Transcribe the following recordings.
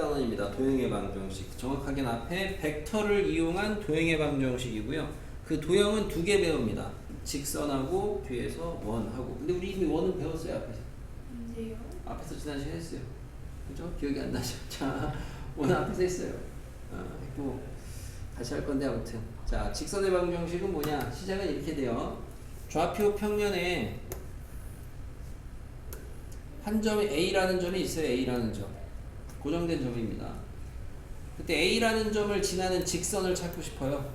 단원입니다. 도형의 방정식. 정확하게는 앞에 벡터를 이용한 도형의 방정식이고요. 그 도형은 두 개 배웁니다. 직선하고 뒤에서 원하고. 근데 우리 이미 원은 배웠어요, 앞에서. 언제요? 앞에서 지난 시간에 했어요. 그죠? 기억이 안 나죠? 자, 오늘 앞에서 했어요. 했고 다시 할 건데 아무튼. 자, 직선의 방정식은 뭐냐? 시작은 이렇게 돼요. 좌표 평면에 한 점이 A라는 점이 있어요. A라는 점. 고정된 점입니다. 그때 A라는 점을 지나는 직선을 찾고 싶어요.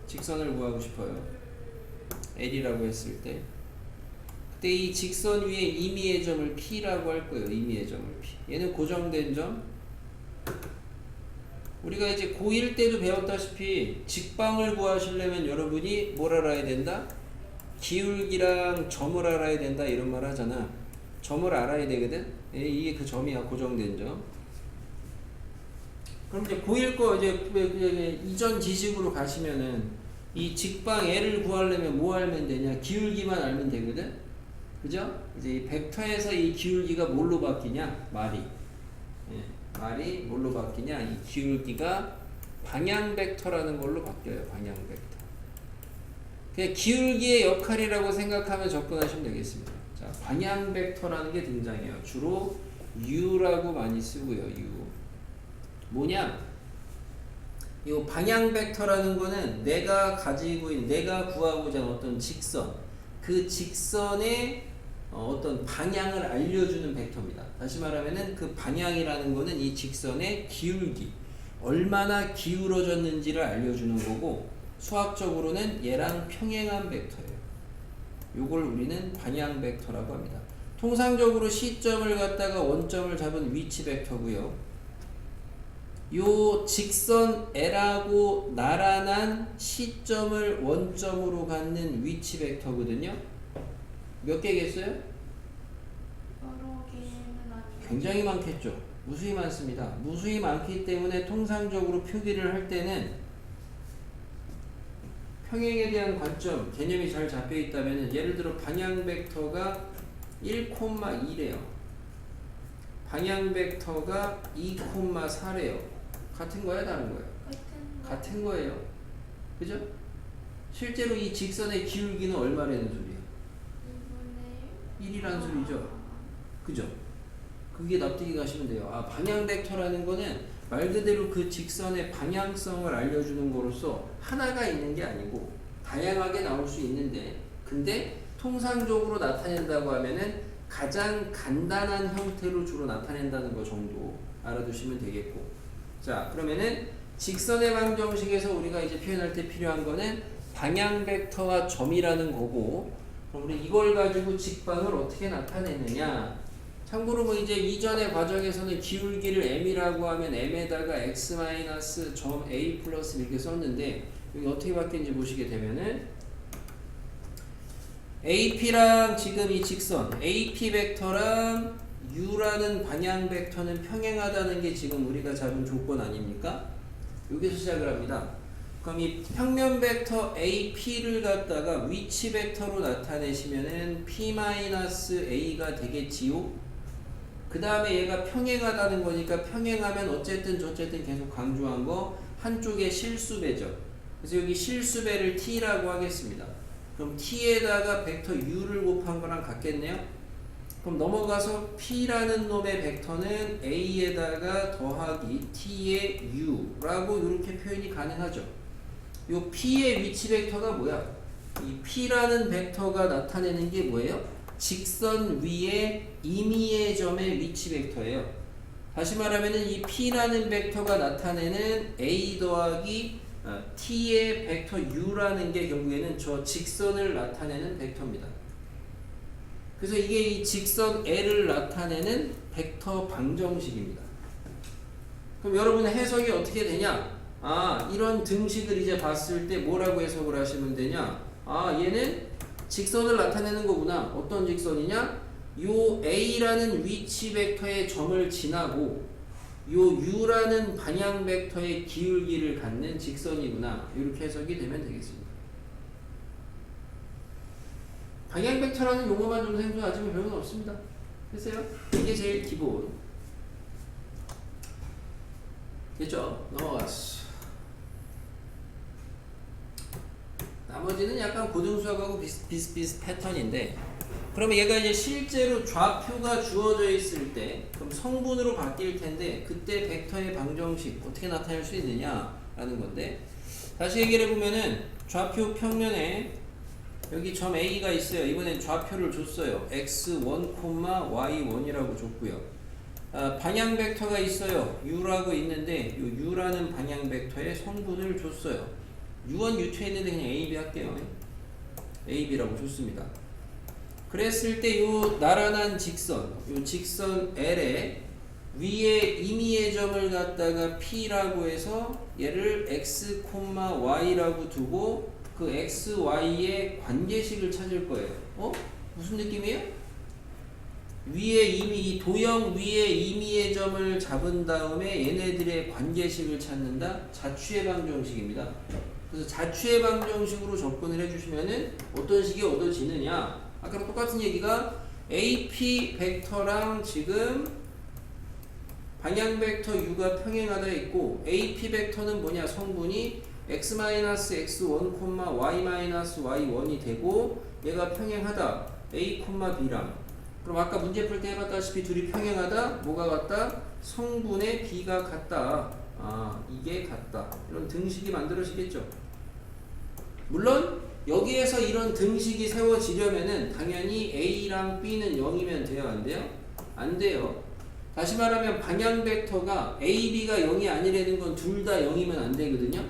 직선을 구하고 싶어요. L이라고 했을 때. 그때 이 직선 위에 임의의 점을 P라고 할 거예요. 임의의 점을 P. 얘는 고정된 점. 우리가 이제 고1 때도 배웠다시피 직방을 구하시려면 여러분이 뭘 알아야 된다? 기울기랑 점을 알아야 된다 이런 말 하잖아. 점을 알아야 되거든? 이게 그 점이야. 고정된 점. 그럼 이제 고1 거 이제 이전 지식으로 가시면은 이 직방 L을 구하려면 뭐 알면 되냐? 기울기만 알면 되거든? 그죠? 이제 이 벡터에서 이 기울기가 뭘로 바뀌냐? 말이. 말이 뭘로 바뀌냐? 이 기울기가 방향 벡터라는 걸로 바뀌어요. 방향 벡터. 그냥 기울기의 역할이라고 생각하면 접근하시면 되겠습니다. 자, 방향 벡터라는 게 등장해요. 주로 U라고 많이 쓰고요. U. 뭐냐? 이 방향 벡터라는 거는 내가 가지고 있는, 내가 구하고자 하는 어떤 직선, 그 직선의 어떤 방향을 알려주는 벡터입니다. 다시 말하면은 그 방향이라는 거는 이 직선의 기울기, 얼마나 기울어졌는지를 알려주는 거고, 수학적으로는 얘랑 평행한 벡터예요. 요걸 우리는 방향 벡터라고 합니다. 통상적으로 시점을 갖다가 원점을 잡은 위치 벡터고요. 요 직선 L하고 나란한 시점을 원점으로 갖는 위치 벡터거든요. 몇 개겠어요? 여러 개는 아니고 굉장히 많겠죠. 무수히 많습니다. 무수히 많기 때문에 통상적으로 표기를 할 때는 평행에 대한 관점, 개념이 잘 잡혀 있다면 예를 들어 방향 벡터가 1,2래요. 방향 벡터가 2,4래요. 같은 거야, 다른 거야? 같은 거예요. 그죠? 실제로 이 직선의 기울기는 얼마라는 소리야? 1이라는 소리죠. 그죠? 그게 납득이 가시면 돼요. 아, 방향 벡터라는 거는 말 그대로 그 직선의 방향성을 알려주는 거로서 하나가 있는 게 아니고 다양하게 나올 수 있는데, 근데 통상적으로 나타낸다고 하면은 가장 간단한 형태로 주로 나타낸다는 거 정도 알아두시면 되겠고. 자, 그러면은 직선의 방정식에서 우리가 이제 표현할 때 필요한 거는 방향 벡터와 점이라는 거고, 그럼 우리 이걸 가지고 직방을 어떻게 나타내느냐? 참고로 뭐 이제 이전의 과정에서는 기울기를 m이라고 하면 m에다가 x 마이너스 점 a 플러스 이렇게 썼는데, 여기 어떻게 바뀌는지 보시게 되면은 ap랑 지금 이 직선 ap 벡터랑 u라는 방향 벡터는 평행하다는 게 지금 우리가 잡은 조건 아닙니까? 여기서 시작을 합니다. 그럼 이 평면 벡터 ap를 갖다가 위치 벡터로 나타내시면은 p-a가 되겠지요. 그 다음에 얘가 평행하다는 거니까, 평행하면 어쨌든 저쨌든 계속 강조한 거 한쪽에 실수배죠. 그래서 여기 실수배를 t라고 하겠습니다. 그럼 t에다가 벡터 u를 곱한 거랑 같겠네요. 그럼 넘어가서 p라는 놈의 벡터는 a에다가 더하기 t의 u라고 이렇게 표현이 가능하죠. 요 p의 위치 벡터가 뭐야? 이 p라는 벡터가 나타내는 게 뭐예요? 직선 위에 임의의 점의 위치 벡터예요. 다시 말하면은 이 p라는 벡터가 나타내는 a 더하기 t의 벡터 u라는 게 결국에는 저 직선을 나타내는 벡터입니다. 그래서 이게 이 직선 L을 나타내는 벡터 방정식입니다. 그럼 여러분의 해석이 어떻게 되냐? 아, 이런 등식을 이제 봤을 때 뭐라고 해석을 하시면 되냐? 아, 얘는 직선을 나타내는 거구나. 어떤 직선이냐? 요 A라는 위치 벡터의 점을 지나고 요 U라는 방향 벡터의 기울기를 갖는 직선이구나. 이렇게 해석이 되면 되겠습니다. 방향 벡터라는 용어만 좀 생소하지만 별건 없습니다. 됐어요? 이게 제일 기본. 됐죠? 넘어갔어. 나머지는 약간 고등수학하고 비슷 패턴인데, 그러면 얘가 이제 실제로 좌표가 주어져 있을 때 그럼 성분으로 바뀔 텐데 그때 벡터의 방정식 어떻게 나타낼 수 있느냐라는 건데, 다시 얘기를 해보면은 좌표 평면에 여기 점 A가 있어요. 이번엔 좌표를 줬어요. x1, y1이라고 줬고요. 방향 벡터가 있어요. u라고 있는데 이 u라는 방향 벡터의 성분을 줬어요. u1, u2 했는데 그냥 a, b 할게요. a, b라고 줬습니다. 그랬을 때 요 나란한 직선, 요 직선 L에 위에 임의의 점을 갖다가 P라고 해서 얘를 x, y라고 두고 그 x, y의 관계식을 찾을 거예요. 무슨 느낌이에요? 위에 이 도형 위에 임의의 점을 잡은 다음에 얘네들의 관계식을 찾는다. 자취의 방정식입니다. 그래서 자취의 방정식으로 접근을 해주시면은 어떤 식이 얻어지느냐? 아까랑 똑같은 얘기가 AP 벡터랑 지금 방향 벡터 u가 평행하다 있고, AP 벡터는 뭐냐? 성분이 x-x1, y-y1이 되고 얘가 평행하다 a, b랑. 그럼 아까 문제 풀 때 해봤다시피 둘이 평행하다 뭐가 같다? 성분의 b가 같다. 이게 같다. 이런 등식이 만들어지겠죠. 물론 여기에서 이런 등식이 세워지려면은 당연히 a랑 b는 0이면 돼요, 안 돼요? 안 돼요. 다시 말하면 방향 벡터가 a, b가 0이 아니라는 건 둘 다 0이면 안 되거든요.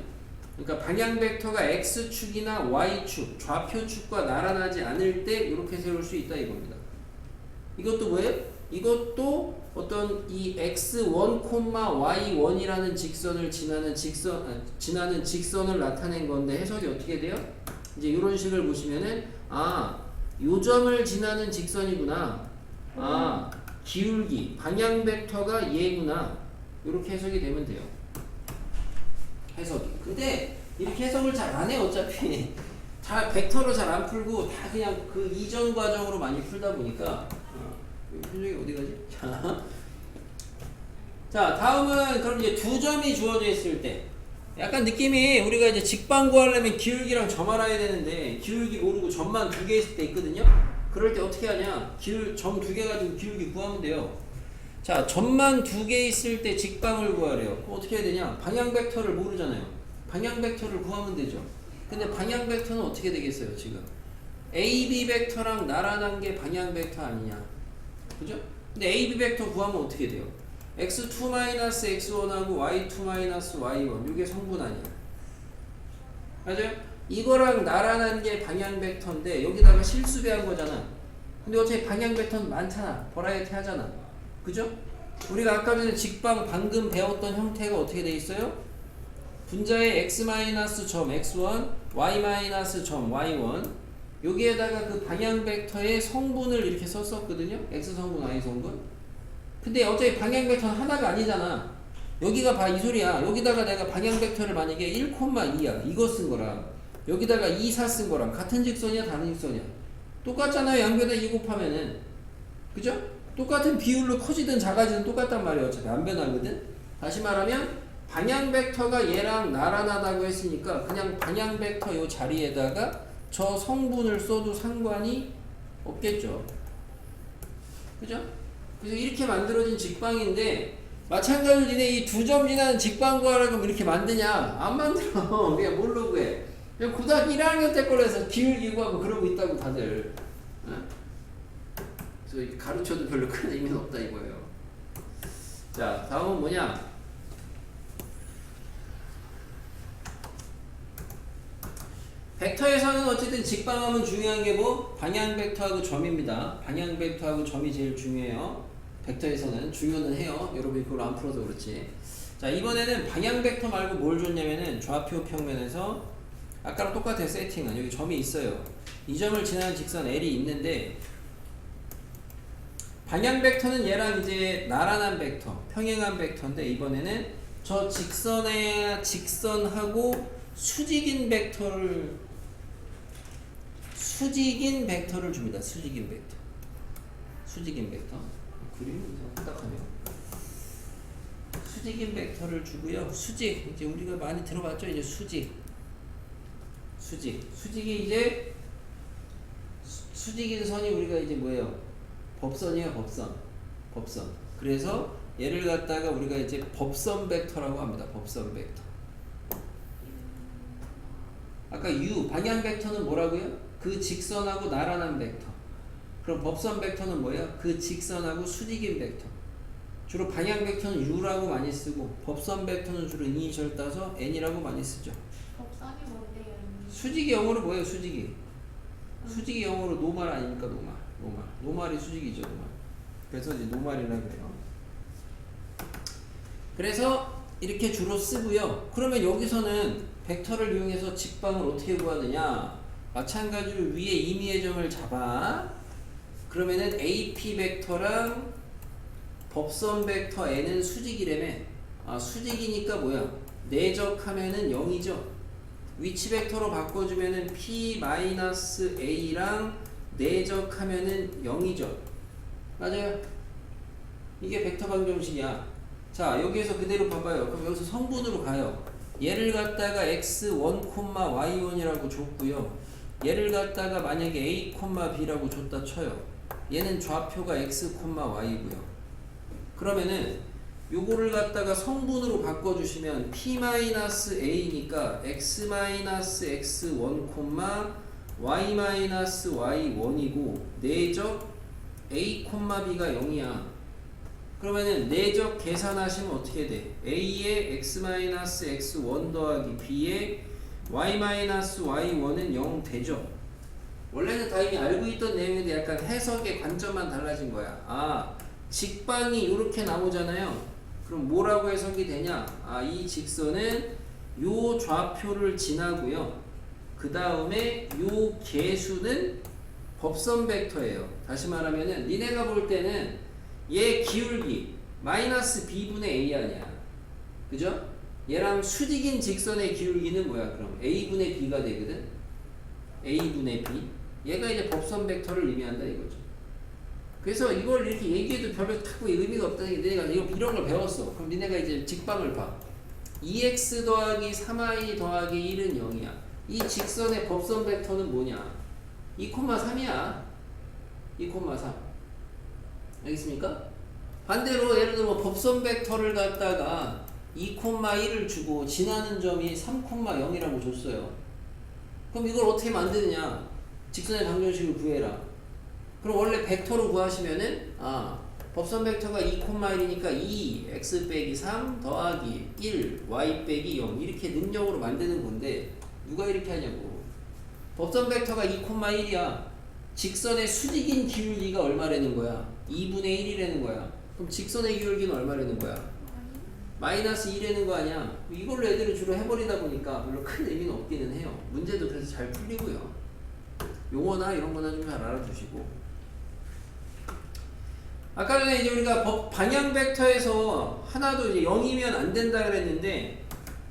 그러니까 방향 벡터가 x축이나 y축, 좌표축과 나란하지 않을 때 이렇게 세울 수 있다 이겁니다. 이것도 뭐예요? 이것도 어떤 이 x1, y1이라는 직선을 지나는 직선을 나타낸 건데 해석이 어떻게 돼요? 이제 이런 식을 보시면은 요 점을 지나는 직선이구나. 기울기, 방향 벡터가 얘구나. 이렇게 해석이 되면 돼요. 해석이. 근데 이렇게 해석을 잘 안 해 어차피. 다 벡터로 잘 안 풀고 다 그냥 그 이전 과정으로 많이 풀다 보니까. 표정이 어디 가지? 자, 다음은 그럼 이제 두 점이 주어져 있을 때 약간 느낌이 우리가 이제 직방 구하려면 기울기랑 점 알아야 되는데 기울기 모르고 점만 두 개 있을 때 있거든요. 그럴 때 어떻게 하냐? 점 두 개 가지고 기울기 구하면 돼요. 자, 점만 두 개 있을 때 직방을 구하래요. 그럼 어떻게 해야 되냐? 방향 벡터를 모르잖아요. 방향 벡터를 구하면 되죠. 근데 방향 벡터는 어떻게 되겠어요, 지금? AB 벡터랑 나란한 게 방향 벡터 아니냐? 그죠? 근데 AB 벡터 구하면 어떻게 돼요? x2-x1하고 y2-y1 이게 성분 아니야. 맞아요? 이거랑 나란한 게 방향 벡터인데 여기다가 실수배한 거잖아. 근데 어차피 방향 벡터는 많잖아. 버라이어티 하잖아. 그죠? 우리가 아까 전에 직방 방금 배웠던 형태가 어떻게 돼 있어요? 분자의 x-점 x1, y-점 y1 여기에다가 그 방향 벡터의 성분을 이렇게 썼었거든요. x 성분, y 성분. 근데 어차피 방향 벡터는 하나가 아니잖아. 여기가 봐, 이 소리야. 여기다가 내가 방향 벡터를 만약에 1,2야. 이거 쓴 거랑 여기다가 2, 4 쓴 거랑 같은 직선이야, 다른 직선이야? 똑같잖아요. 양변에 2 곱하면은. 그죠? 똑같은 비율로 커지든 작아지든 똑같단 말이에요. 어차피 안 변하거든. 다시 말하면 방향 벡터가 얘랑 나란하다고 했으니까 그냥 방향 벡터 요 자리에다가 저 성분을 써도 상관이 없겠죠. 그죠? 그래서 이렇게 만들어진 직방인데 마찬가지로 니네 이 두 점 지나는 직방 구하라고 하면 이렇게 만드냐? 안 만들어. 그냥 뭘로 구해? 그냥 고등학교 1학년 때 걸로 해서 기울기 구하고 그러고 있다고 다들. 그래서 가르쳐도 별로 큰 의미는 없다 이거예요. 자, 다음은 뭐냐? 벡터에서는 어쨌든 직방하면 중요한 게 뭐? 방향 벡터하고 점입니다. 방향 벡터하고 점이 제일 중요해요. 벡터에서는 중요는 해요. 여러분이 그걸 안 풀어서 그렇지. 자, 이번에는 방향 벡터 말고 뭘 줬냐면은 좌표 평면에서 아까랑 똑같아요. 세팅은 여기 점이 있어요. 이 점을 지나는 직선 L이 있는데 방향 벡터는 얘랑 이제 나란한 벡터, 평행한 벡터인데 이번에는 저 직선하고 수직인 벡터를 줍니다. 수직인 bek터. 그림이 딱하네요. 수직인 벡터를 주고요. 수직 이제 우리가 많이 들어봤죠. 이제 수직이 이제 수직인 선이 우리가 이제 뭐예요? 법선이에요. 법선. 그래서 얘를 갖다가 우리가 이제 법선 벡터라고 합니다. 법선 벡터. 아까 U 방향 벡터는 뭐라고요? 그 직선하고 나란한 벡터. 그럼 법선 벡터는 뭐예요? 그 직선하고 수직인 벡터. 주로 방향 벡터는 U라고 많이 쓰고 법선 벡터는 주로 이니셜 따서 N이라고 많이 쓰죠. 법선이 뭔데요? 수직이 영어로 뭐예요? 수직이 영어로 노말 아닙니까? 노말이 수직이죠. 노말. 그래서 이제 노말이라고 해요. 그래서 이렇게 주로 쓰고요. 그러면 여기서는 벡터를 이용해서 직방을 어떻게 구하느냐? 마찬가지로 위에 임의의 점을 잡아. 그러면은 AP 벡터랑 법선 벡터 N은 수직이라며. 수직이니까 뭐야? 내적하면은 0이죠. 위치 벡터로 바꿔주면은 P-A랑 내적하면은 0이죠. 맞아요? 이게 벡터 방정식이야. 자, 여기에서 그대로 봐봐요. 그럼 여기서 성분으로 가요. 얘를 갖다가 x1, y1이라고 줬고요. 얘를 갖다가 만약에 a, b라고 줬다 쳐요. 얘는 좌표가 x, y고요. 그러면은 요거를 갖다가 성분으로 바꿔주시면 p-a니까 x-x1, y-y1이고 내적 a, b가 0이야. 그러면은 내적 계산하시면 어떻게 돼? a의 x-x1 더하기 b의 y-y1은 0 되죠? 원래는 다 이미 알고 있던 내용인데 약간 해석의 관점만 달라진 거야. 직방이 이렇게 나오잖아요. 그럼 뭐라고 해석이 되냐? 이 직선은 요 좌표를 지나고요. 그 다음에 요 개수는 법선 벡터예요. 다시 말하면은 니네가 볼 때는 얘 기울기 마이너스 b분의 a 아니야. 그죠? 얘랑 수직인 직선의 기울기는 뭐야? 그럼 a분의 b가 되거든. a분의 b. 얘가 이제 법선 벡터를 의미한다 이거죠. 그래서 이걸 이렇게 얘기해도 별로 타고 의미가 없다는 게 내가 이런 걸 배웠어. 그럼 니네가 이제 직방을 봐. 2x 더하기 3y 더하기 1은 0이야. 이 직선의 법선 벡터는 뭐냐? 2,3이야. 2,3. 알겠습니까? 반대로 예를 들어 법선 벡터를 갖다가 2,1을 주고 지나는 점이 3,0이라고 줬어요. 그럼 이걸 어떻게 만드느냐? 직선의 방정식을 구해라. 그럼 원래 벡터로 구하시면은 법선 벡터가 2,1이니까 2 x 빼기 3 더하기 1 y 빼기 0 이렇게 능력으로 만드는 건데 누가 이렇게 하냐고. 법선 벡터가 2,1이야. 직선의 수직인 기울기가 얼마라는 거야? 2분의 1이라는 거야. 그럼 직선의 기울기는 얼마라는 거야? 마이너스 2라는 거 아니야? 이걸로 애들을 주로 해버리다 보니까 별로 큰 의미는 없기는 해요. 문제도 그래서 잘 풀리고요. 용어나 이런 거나 좀 잘 알아두시고. 아까 전에 이제 우리가 방향 벡터에서 하나도 이제 0이면 안 된다 그랬는데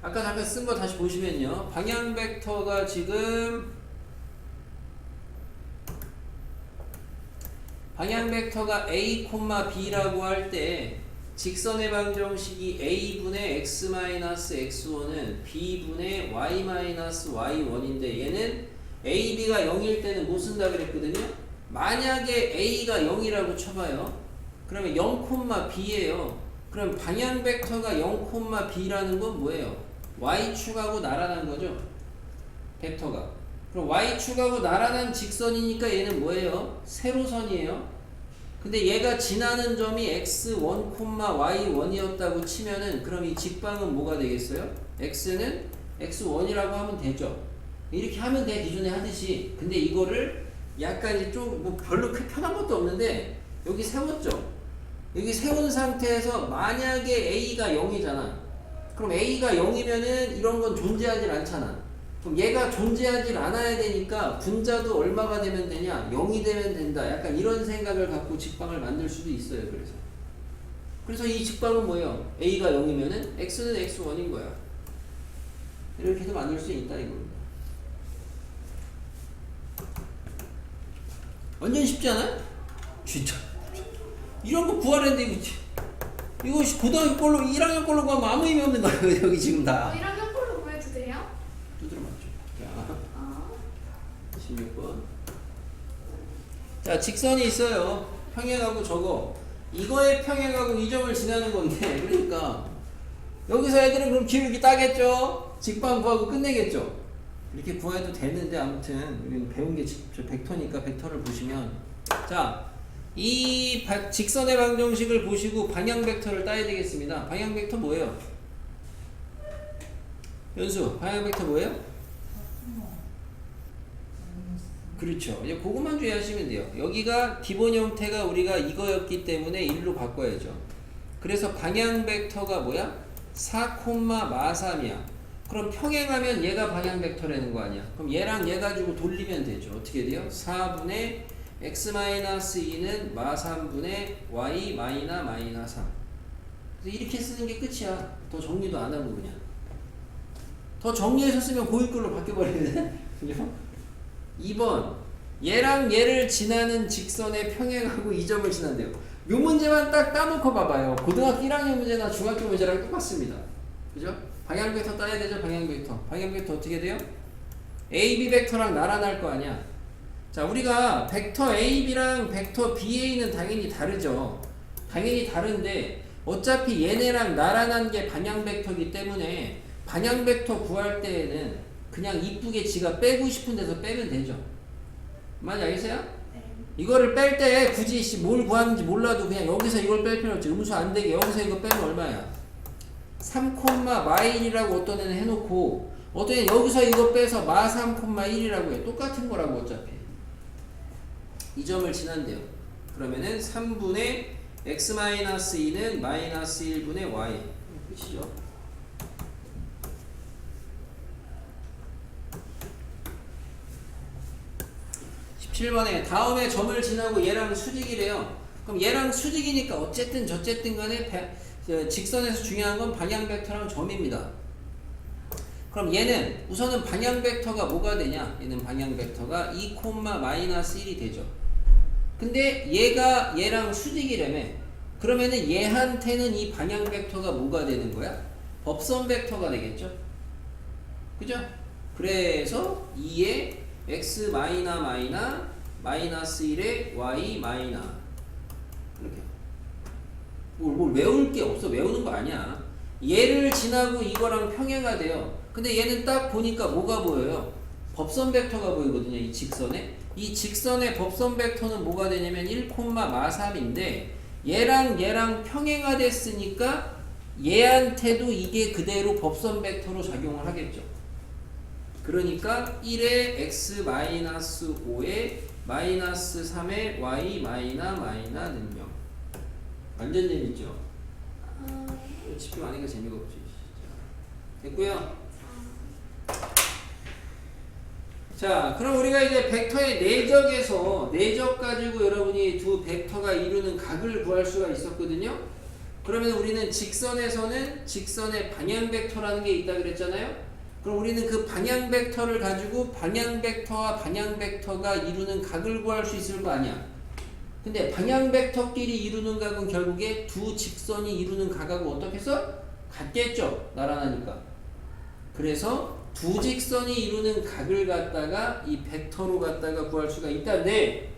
아까 잠깐 쓴 거 다시 보시면요. 방향 벡터가 지금 방향 벡터가 a, b라고 할 때 직선의 방정식이 a분의 x-x1은 b분의 y-y1인데 얘는 a, b가 0일 때는 못 쓴다 그랬거든요. 만약에 a가 0이라고 쳐봐요. 그러면 0, b예요. 그럼 방향 벡터가 0, b라는 건 뭐예요? y축하고 나란한 거죠. 벡터가. 그럼 y축하고 나란한 직선이니까 얘는 뭐예요? 세로선이에요. 근데 얘가 지나는 점이 x1, y1이었다고 치면은 그럼 이 직방은 뭐가 되겠어요? x는 x1이라고 하면 되죠. 이렇게 하면 돼, 기존에 하듯이. 근데 이거를 약간 이제 좀 뭐 별로 크게 편한 것도 없는데 여기 세웠죠. 여기 세운 상태에서 만약에 a가 0이잖아. 그럼 a가 0이면은 이런 건 존재하지 않잖아. 그럼 얘가 존재하지 않아야 되니까 분자도 얼마가 되면 되냐? 0이 되면 된다. 약간 이런 생각을 갖고 직방을 만들 수도 있어요. 그래서 이 직방은 뭐예요? a가 0이면은 x는 x1인 거야. 이렇게도 만들 수 있다 이겁니다. 완전 쉽지 않아요? 진짜 이런 거 구하려는데 이거 이거 고등학교 걸로 1학년 걸로 가면 아무 의미 없는 거예요. 여기 지금 다. 1학년 걸로 구해도 돼요? 두드려 맞죠. 자, 아, 16번. 자, 직선이 있어요. 평행하고 저거. 이거의 평행하고 이 점을 지나는 건데, 그러니까 여기서 애들은 그럼 기울기 따겠죠? 직방 구하고 끝내겠죠? 이렇게 구해도 되는데, 아무튼 우리는 배운 게 저 벡터니까 벡터를 보시면, 자, 이 직선의 방정식을 보시고 방향 벡터를 따야 되겠습니다. 방향 벡터 뭐예요? 연수, 방향 벡터 뭐예요? 그렇죠. 이제 그것만 주의하시면 돼요. 여기가 기본 형태가 우리가 이거였기 때문에 1로 바꿔야죠. 그래서 방향 벡터가 뭐야? 4,마삼이야. 그럼 평행하면 얘가 방향 벡터라는 거 아니야. 그럼 얘랑 얘 가지고 돌리면 되죠. 어떻게 돼요? 4분의 x-2는 마3분의 y -3. 그래서 이렇게 쓰는 게 끝이야. 더 정리도 안 하고 그냥. 더 정리해서 쓰면 고일글로 바뀌어버리네. 그죠? 2번. 얘랑 얘를 지나는 직선의 평행하고 이 점을 지난대요. 요 문제만 딱 따놓고 봐봐요. 고등학교 1학년 문제나 중학교 문제랑 똑같습니다. 그죠? 방향 벡터 따야 되죠? 방향 벡터. 방향 벡터 어떻게 돼요? AB 벡터랑 나란할 거 아니야. 자, 우리가 벡터 AB랑 벡터 BA는 당연히 다르죠. 당연히 다른데 어차피 얘네랑 나란한 게 방향 벡터이기 때문에 방향 벡터 구할 때에는 그냥 이쁘게 지가 빼고 싶은 데서 빼면 되죠. 많이 알겠어요? 네. 이거를 뺄 때 굳이 뭘 구하는지 몰라도 그냥 여기서 이걸 뺄 필요 없지. 음수 안 되게 여기서 이거 빼면 얼마야? 3,1이라고 어떤 애는 해놓고 어떤 애는 여기서 이거 빼서 마3,1이라고 해. 똑같은 거라고 어차피. 이 점을 지난대요. 그러면은 3분의 x-2는 -1분의 y. 끝이죠. 17번에 다음에 점을 지나고 얘랑 수직이래요. 그럼 얘랑 수직이니까 어쨌든 저쨌든 간에 직선에서 중요한 건 방향 벡터랑 점입니다. 그럼 얘는 우선은 방향 벡터가 뭐가 되냐? 얘는 방향 벡터가 2,-1이 되죠. 근데 얘가 얘랑 수직이라며. 그러면은 얘한테는 이 방향 벡터가 뭐가 되는 거야? 법선 벡터가 되겠죠? 그죠? 그래서 2에 x -1에 y 이렇게. 뭘 외울 게 없어. 외우는 거 아니야. 얘를 지나고 이거랑 평행가 돼요. 근데 얘는 딱 보니까 뭐가 보여요? 법선 벡터가 보이거든요. 이 직선에. 이 직선의 법선 벡터는 뭐가 되냐면 1,-3인데 얘랑 평행가 됐으니까 얘한테도 이게 그대로 법선 벡터로 작용을 하겠죠. 그러니까 1에 x-5에 -3에 y -는 0. 완전 재밌죠? 집중 안 하니까 재미가 없지. 됐고요. 자, 그럼 우리가 이제 벡터의 내적 가지고 여러분이 두 벡터가 이루는 각을 구할 수가 있었거든요. 그러면 우리는 직선에서는 직선의 방향 벡터라는 게 있다 그랬잖아요. 그럼 우리는 그 방향 벡터를 가지고 방향 벡터와 방향 벡터가 이루는 각을 구할 수 있을 거 아니야. 근데 방향 벡터끼리 이루는 각은 결국에 두 직선이 이루는 각하고 어떻게 해서 같겠죠. 나란하니까. 그래서 두 직선이 이루는 각을 갖다가 이 벡터로 갖다가 구할 수가 있다는데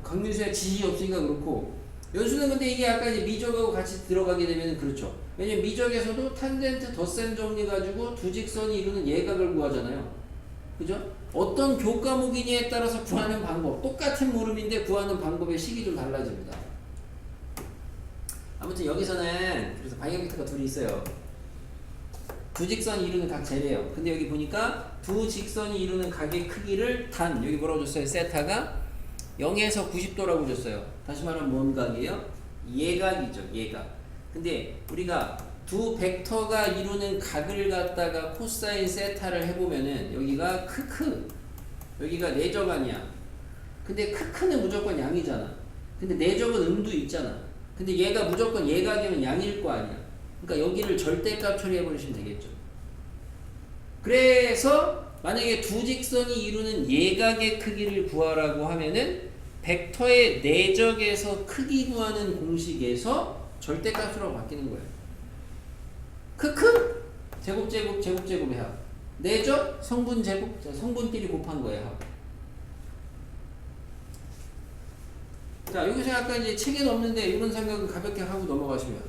강민수야 지식이 없으니까 그렇고 연수는 근데 이게 아까 이제 미적하고 같이 들어가게 되면 그렇죠. 왜냐면 미적에서도 탄젠트 덧셈 정리 가지고 두 직선이 이루는 예각을 구하잖아요. 그죠? 어떤 교과목이냐에 따라서 구하는 방법 똑같은 물음인데 구하는 방법의 식이 좀 달라집니다. 아무튼 여기서는 그래서 방향 벡터가 둘이 있어요. 두 직선이 이루는 각 재래요. 근데 여기 보니까 두 직선이 이루는 각의 크기를 단 여기 뭐라고 줬어요? 세타가 0에서 90도라고 줬어요. 다시 말하면 뭔 각이에요? 예각이죠. 예각. 근데 우리가 두 벡터가 이루는 각을 갖다가 코사인 세타를 해보면은 여기가 크크 여기가 내적 아니야. 근데 크크는 무조건 양이잖아. 근데 내적은 음도 있잖아. 근데 얘가 무조건 예각이면 양일 거 아니야. 그러니까 여기를 절대값 처리해버리시면 되겠죠. 그래서 만약에 두 직선이 이루는 예각의 크기를 구하라고 하면은 벡터의 내적에서 크기 구하는 공식에서 절대값으로 바뀌는 거예요. 크크 제곱의 합. 내죠? 성분 제곱. 자, 성분끼리 곱한 거예요. 합. 자, 여기서 약간 이제 책에는 없는데 이런 생각은 가볍게 하고 넘어가시면,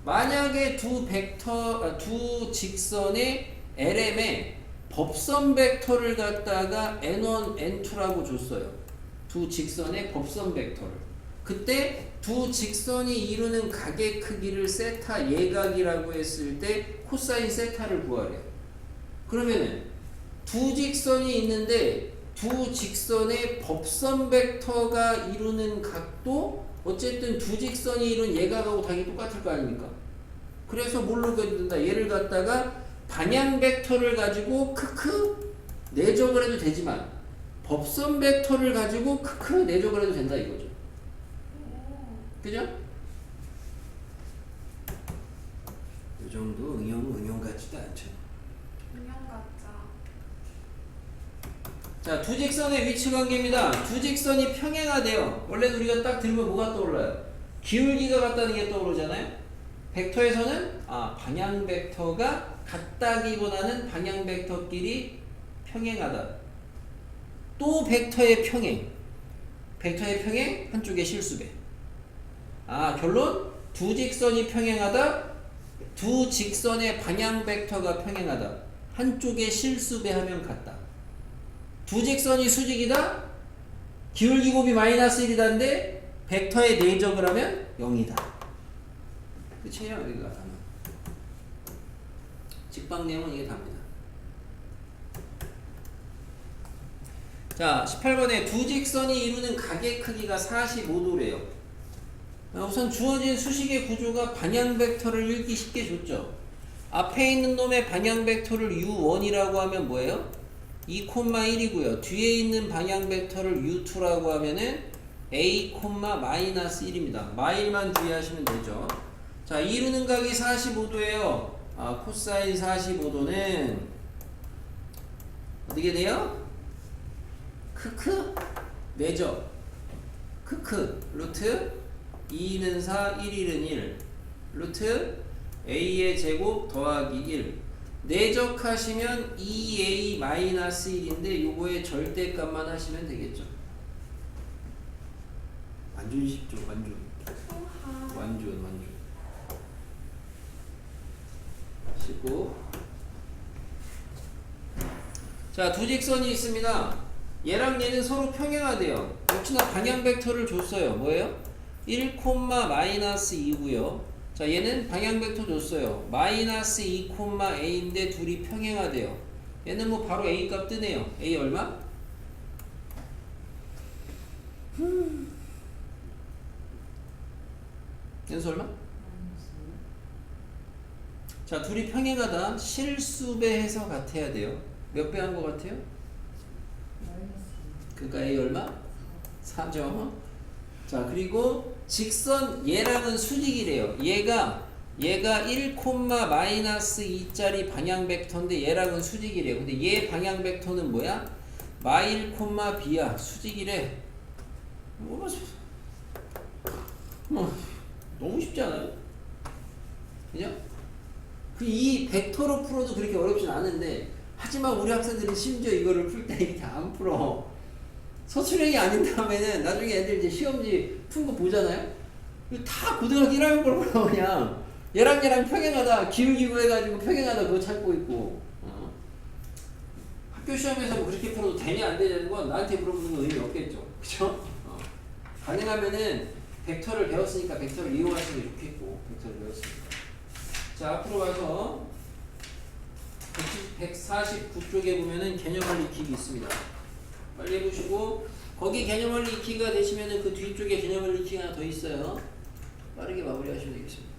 만약에 두 직선의 LM에 법선 벡터를 갖다가 N1, N2라고 줬어요. 두 직선의 법선 벡터를. 그때 두 직선이 이루는 각의 크기를 세타 예각이라고 했을 때 코사인 세타를 구하래요. 그러면은 두 직선이 있는데 두 직선의 법선 벡터가 이루는 각도, 어쨌든 두 직선이 이룬 예각하고 당연히 똑같을 거 아닙니까? 그래서 뭘로 그린다? 얘를 갖다가 방향 벡터를 가지고 크크 내적을 해도 되지만 법선 벡터를 가지고 크크 내적을 해도 된다 이거죠. 그죠? 이 정도 응용 같지도 않죠. 운영 같자. 자, 두 직선의 위치 관계입니다. 두 직선이 평행하대요. 원래 우리가 딱 들면 뭐가 떠올라요? 기울기가 같다는 게 떠오르잖아요. 벡터에서는 방향 벡터가 같다기보다는 방향 벡터끼리 평행하다. 또 벡터의 평행. 벡터의 평행 한쪽의 실수배. 결론 두 직선이 평행하다. 두 직선의 방향 벡터가 평행하다. 한쪽의 실수배 하면 같다. 두 직선이 수직이다. 기울기 곱이 마이너스 1이다인데 벡터의 내적을 하면 0이다. 그치요? 여기가 답은. 직방 내용은 이게 답니다. 자, 18번에 두 직선이 이루는 각의 크기가 45도래요. 우선 주어진 수식의 구조가 방향 벡터를 읽기 쉽게 줬죠. 앞에 있는 놈의 방향 벡터를 U1이라고 하면 뭐예요? 2,1이고요. 뒤에 있는 방향 벡터를 U2라고 하면은 A, -1입니다. 마일만 주의하시면 되죠. 자, 이루는 각이 45도예요. 코사인 45도는 어떻게 돼요? 크크 내죠. 크크 루트 2는 4, 1은 1 루트 A의 제곱 더하기 1 내적하시면 2A-1인데 요거의 절대값만 하시면 되겠죠. 완전 쉽죠. 완전 쉽고. 자, 두 직선이 있습니다. 얘랑 얘는 서로 평행하대요. 역시나 방향 벡터를 줬어요. 뭐예요? 1, -2고요. 자, 얘는 방향 벡터 줬어요. -2,A인데 둘이 평행하대요. 얘는 뭐 바로 A 값 뜨네요. A 얼마? 얘는 얼마? 자, 둘이 평행하다. 실수배 해서 같아야 돼요. 몇 배 한 것 같아요? 그러니까 A 얼마? 4죠. 자, 그리고 직선 얘랑은 수직이래요. 얘가 1,-2짜리 방향 벡터인데 얘랑은 수직이래요. 근데 얘 방향 벡터는 뭐야? -1,b야. 수직이래. 너무 쉽지 않아요? 그죠? 이 벡터로 풀어도 그렇게 어렵진 않은데, 하지만 우리 학생들이 심지어 이거를 풀 때 이렇게 안 풀어. 서술형이 아닌 다음에는 나중에 애들 이제 시험지 푼 거 보잖아요? 다 고등학교 1학년 걸 그냥 얘랑 평행하다, 기울기 구해가지고 평행하다 그거 찾고 있고. 학교 시험에서 뭐 그렇게 풀어도 되냐 안 되냐는 건 나한테 물어보는 건 의미 없겠죠. 그쵸? 가능하면은 벡터를 배웠으니까 벡터를 이용하시는 게 좋겠고, 벡터를 배웠으니까. 자, 앞으로 가서 149쪽에 보면은 개념을 익히기 있습니다. 빨리 해보시고, 거기 개념 원리 익히기가 되시면은 그 뒤쪽에 개념 원리 익히기가 하나 더 있어요. 빠르게 마무리하시면 되겠습니다.